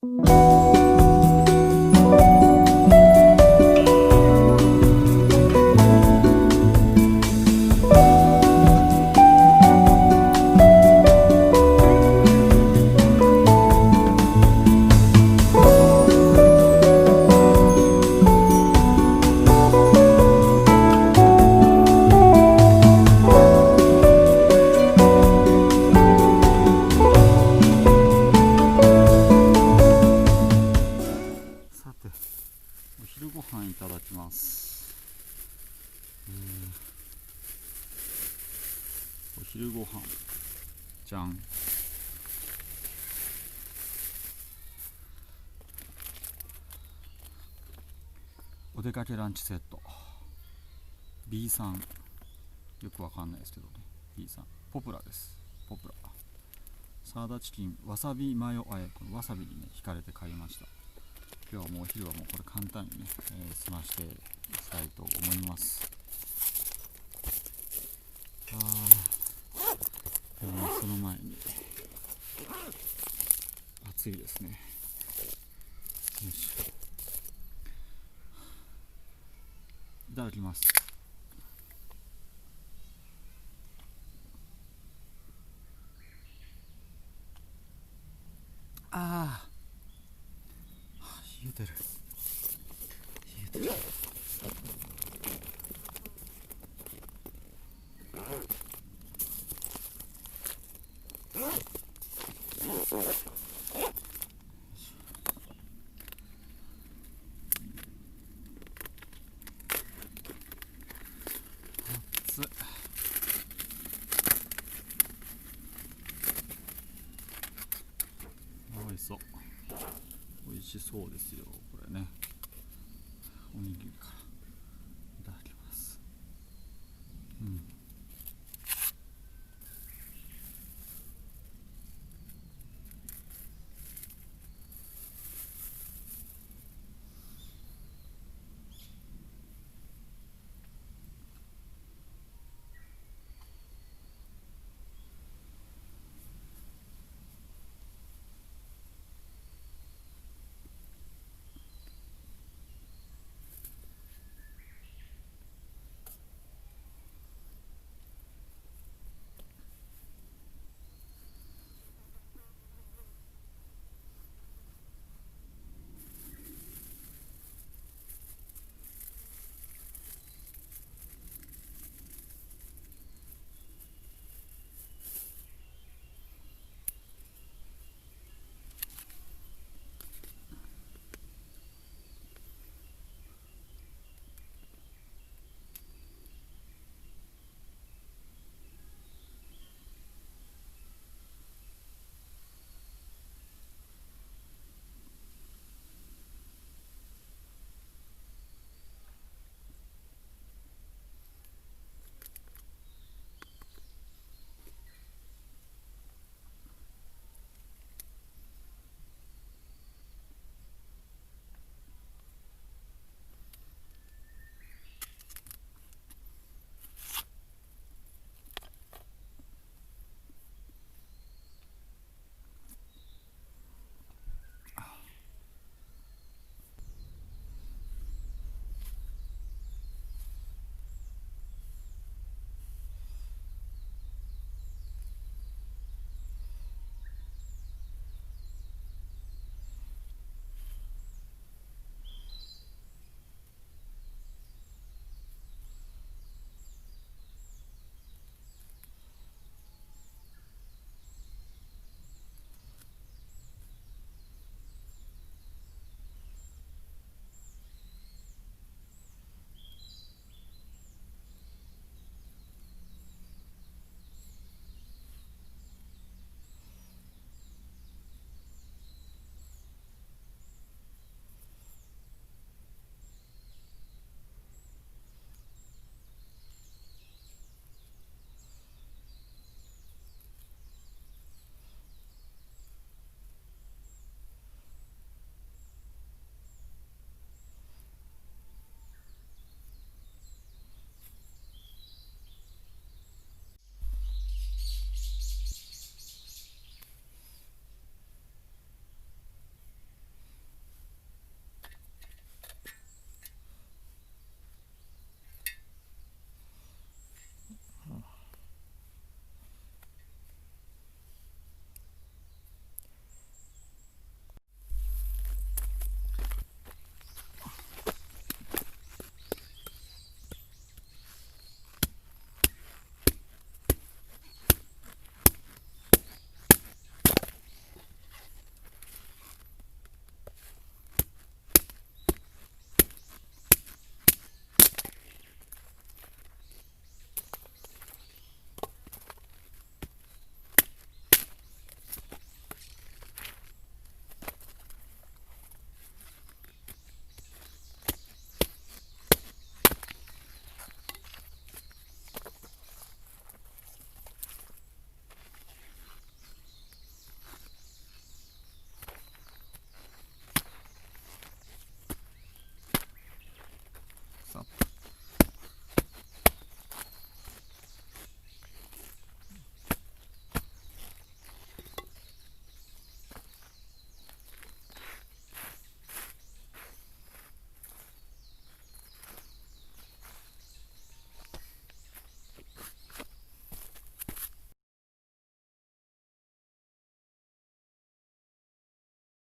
お昼ご飯いただきます。お昼ご飯じゃん。お出かけランチセット B さん、よくわかんないですけどね。 B さんポプラです。ポプラサラダチキンわさびマヨあえ、これわさびにね惹かれて買いました。今日はもうお昼はもうこれ簡単にね、済ましていきたいと思います。でもその前に暑いですね。よいしょ、いただきます。冷えてる冷えてる。熱っ。おいしそう、美味しそうですよこれね。おにぎりからいただきます。